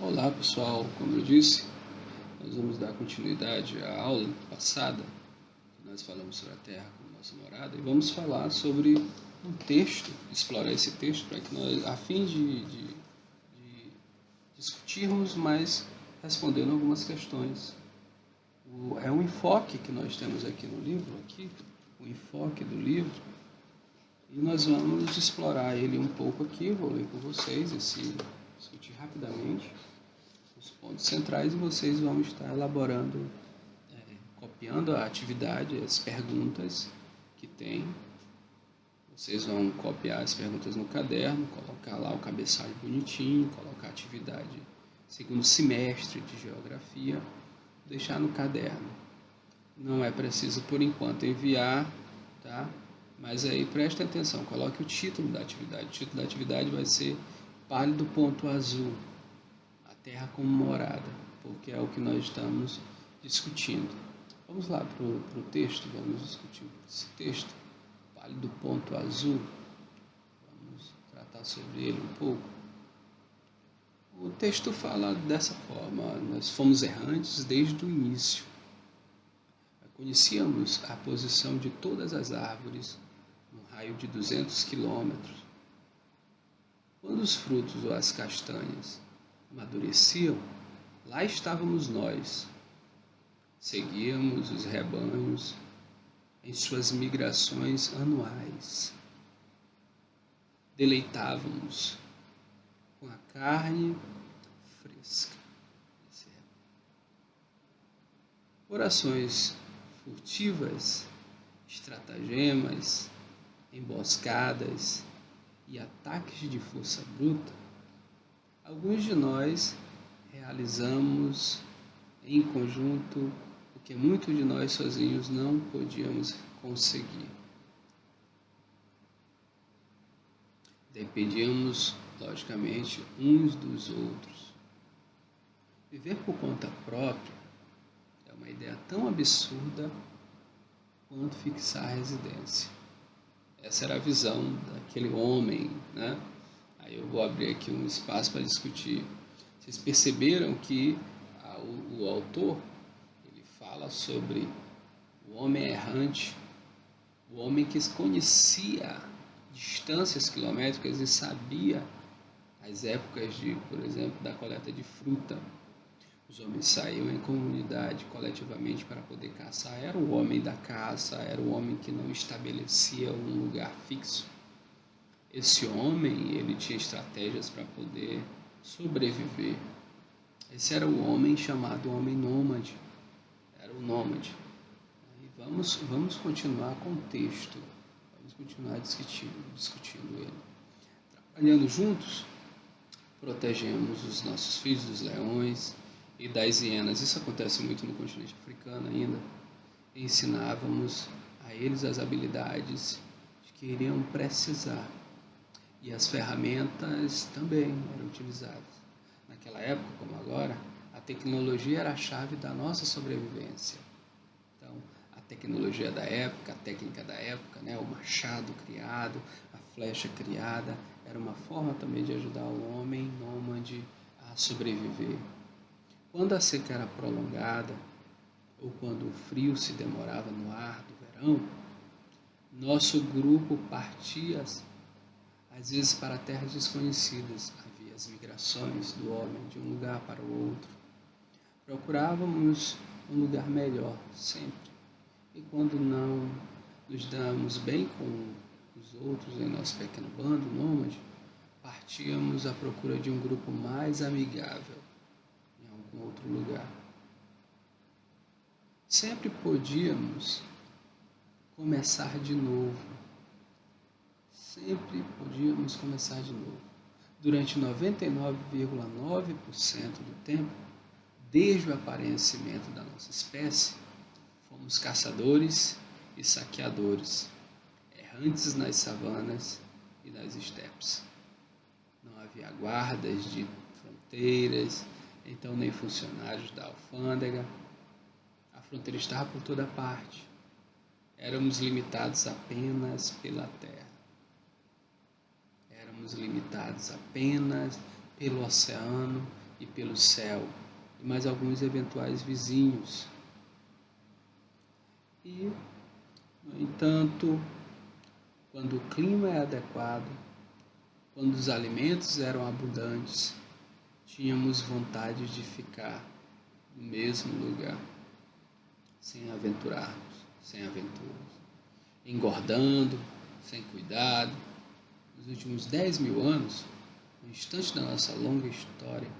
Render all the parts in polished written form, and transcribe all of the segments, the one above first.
Olá pessoal, como eu disse, nós vamos dar continuidade à aula passada, que nós falamos sobre a Terra como nossa morada, e vamos falar sobre um texto, explorar esse texto para que nós, a fim de discutirmos, mas respondendo algumas questões. É um enfoque que nós temos aqui no livro, o enfoque do livro, e nós vamos explorar ele um pouco aqui, vou ler com vocês, discutir rapidamente os pontos centrais e vocês vão estar elaborando, copiando a atividade, as perguntas que tem. Vocês vão copiar as perguntas no caderno, colocar lá o cabeçalho bonitinho, colocar a atividade segundo semestre de geografia, deixar no caderno. Não é preciso por enquanto enviar, tá? Mas aí preste atenção, coloque o título da atividade. O título da atividade vai ser Pálido Ponto Azul, a Terra como morada, porque é o que nós estamos discutindo. Vamos lá para o texto, vamos discutir esse texto, Pálido Ponto Azul, vamos tratar sobre ele um pouco. O texto fala dessa forma: nós fomos errantes desde o início. Conhecíamos a posição de todas as árvores num raio de 200 quilômetros. Quando os frutos ou as castanhas amadureciam, lá estávamos nós. Seguíamos os rebanhos em suas migrações anuais. Deleitávamos com a carne fresca. Orações furtivas, estratagemas, emboscadas e ataques de força bruta, alguns de nós realizamos em conjunto o que muitos de nós sozinhos não podíamos conseguir. Dependíamos, logicamente, uns dos outros. Viver por conta própria é uma ideia tão absurda quanto fixar a residência. Essa era a visão daquele homem, né? Aí eu vou abrir aqui um espaço para discutir. Vocês perceberam que o autor, ele fala sobre o homem errante, o homem que conhecia distâncias quilométricas e sabia as épocas por exemplo, da coleta de fruta. Os homens saíam em comunidade, coletivamente, para poder caçar. Era o homem da caça, era o homem que não estabelecia um lugar fixo. Esse homem, ele tinha estratégias para poder sobreviver. Esse era o homem chamado homem nômade. Era o nômade. E vamos continuar com o texto. Vamos continuar discutindo ele. Trabalhando juntos, protegemos os nossos filhos dos leões e das hienas. Isso acontece muito no continente africano ainda. Ensinávamos a eles as habilidades de que iriam precisar. E as ferramentas também eram utilizadas. Naquela época, como agora, a tecnologia era a chave da nossa sobrevivência. Então, a tecnologia da época, a técnica da época, né, o machado criado, a flecha criada, era uma forma também de ajudar o homem nômade a sobreviver. Quando a seca era prolongada, ou quando o frio se demorava no ar do verão, nosso grupo partia, às vezes, para terras desconhecidas. Havia as migrações do homem de um lugar para o outro. Procurávamos um lugar melhor, sempre. E quando não nos damos bem com os outros em nosso pequeno bando nômade, partíamos à procura de um grupo mais amigável em algum outro lugar. Sempre podíamos começar de novo. Sempre podíamos começar de novo. Durante 99,9% do tempo, desde o aparecimento da nossa espécie, fomos caçadores e saqueadores, errantes nas savanas e nas estepes. Não havia guardas de fronteiras, então nem funcionários da alfândega. A fronteira estava por toda parte. Éramos limitados apenas pela terra. Éramos limitados apenas pelo oceano e pelo céu, e mais alguns eventuais vizinhos. E, no entanto, quando o clima é adequado, quando os alimentos eram abundantes, tínhamos vontade de ficar no mesmo lugar, sem aventurarmos, sem aventuras, engordando, sem cuidado. Nos últimos 10.000 anos, no instante da nossa longa história,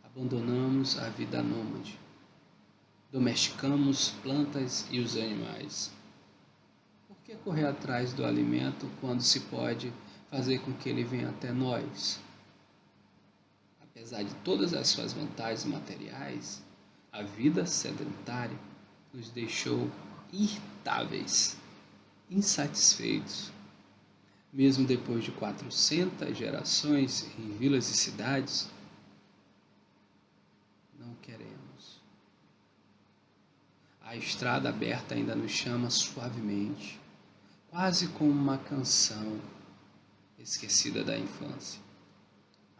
abandonamos a vida nômade, domesticamos plantas e os animais. Por que correr atrás do alimento quando se pode fazer com que ele venha até nós? Apesar de todas as suas vantagens materiais, a vida sedentária nos deixou irritáveis, insatisfeitos. Mesmo depois de 400 gerações em vilas e cidades, não queremos. A estrada aberta ainda nos chama suavemente, quase como uma canção esquecida da infância.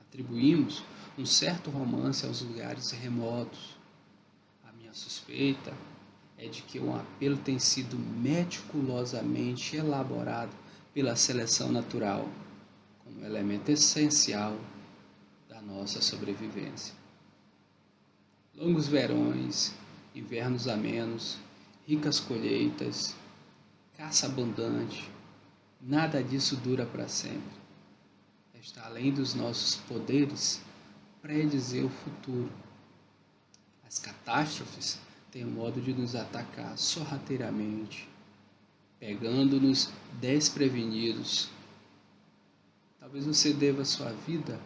Atribuímos um certo romance aos lugares remotos. A minha suspeita é de que um apelo tem sido meticulosamente elaborado pela seleção natural como elemento essencial da nossa sobrevivência. Longos verões, invernos amenos, ricas colheitas, caça abundante, nada disso dura para sempre. Está além dos nossos poderes predizer o futuro. As catástrofes têm o modo de nos atacar sorrateiramente, pegando-nos desprevenidos. Talvez você deva sua vida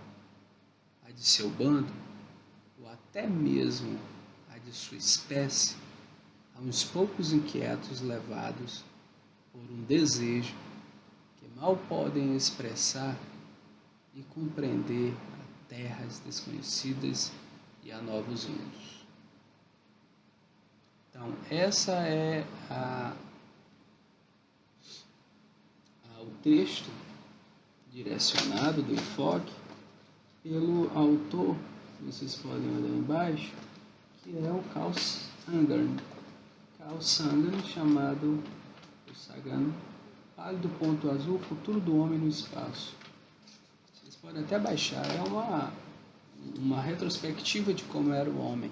à de seu bando, ou até mesmo à de sua espécie, a uns poucos inquietos levados por um desejo que mal podem expressar e compreender a terras desconhecidas e a novos mundos. Então, essa é o texto direcionado do enfoque pelo autor, que vocês podem olhar embaixo, que é o Carl Sagan. Carl Sagan, chamado o Sagan, Pálido Ponto Azul, Futuro do Homem no Espaço. Vocês podem até baixar, é uma retrospectiva de como era o homem,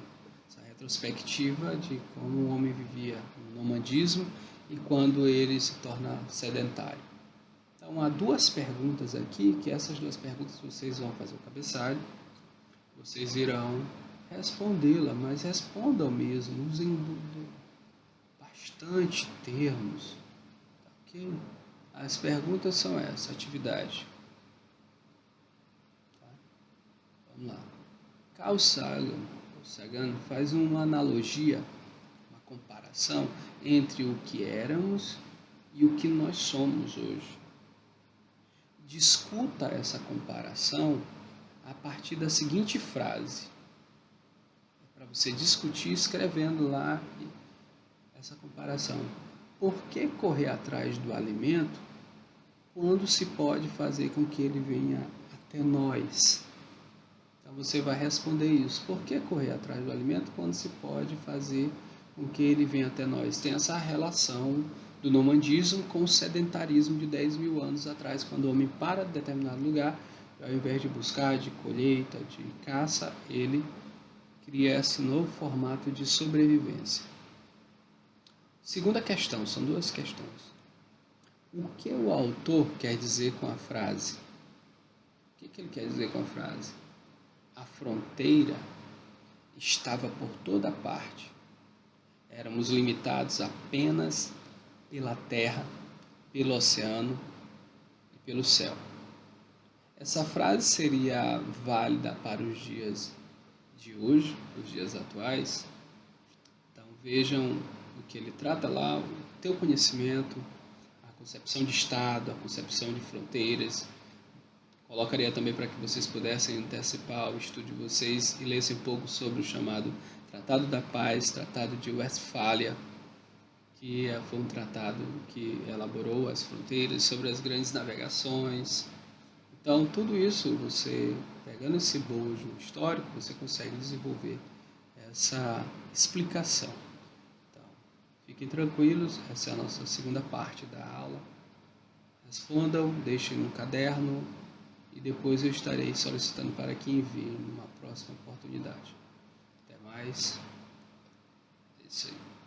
essa retrospectiva de como o homem vivia no nomadismo e quando ele se torna sedentário. Então há duas perguntas aqui, que essas duas perguntas vocês vão fazer o cabeçalho, vocês irão respondê-la, mas respondam mesmo, usem bastante termos, ok? As perguntas são essas, atividade. Vamos lá. Carl Sagan faz uma analogia, uma comparação entre o que éramos e o que nós somos hoje. Discuta essa comparação a partir da seguinte frase. É para você discutir escrevendo lá essa comparação. Por que correr atrás do alimento quando se pode fazer com que ele venha até nós? Então você vai responder isso. Por que correr atrás do alimento quando se pode fazer com que ele venha até nós? Tem essa relação do nomadismo com o sedentarismo de 10.000 anos atrás, quando o homem para de determinado lugar, ao invés de buscar, de colheita, de caça, ele cria esse novo formato de sobrevivência. Segunda questão, são duas questões. O que o autor quer dizer com a frase? O que ele quer dizer com a frase? A fronteira estava por toda parte. Éramos limitados apenas pela terra, pelo oceano e pelo céu. Essa frase seria válida para os dias de hoje, os dias atuais. Então vejam o que ele trata lá, o teu conhecimento, a concepção de Estado, a concepção de fronteiras. Colocaria também para que vocês pudessem antecipar o estudo de vocês e lessem um pouco sobre o chamado Tratado da Paz, Tratado de Westfália, que foi um tratado que elaborou as fronteiras sobre as grandes navegações. Então, tudo isso, você pegando esse bojo histórico, você consegue desenvolver essa explicação. Então, fiquem tranquilos, essa é a nossa segunda parte da aula. Respondam, deixem no caderno e depois eu estarei solicitando para que enviem numa próxima oportunidade. Até mais. É isso aí.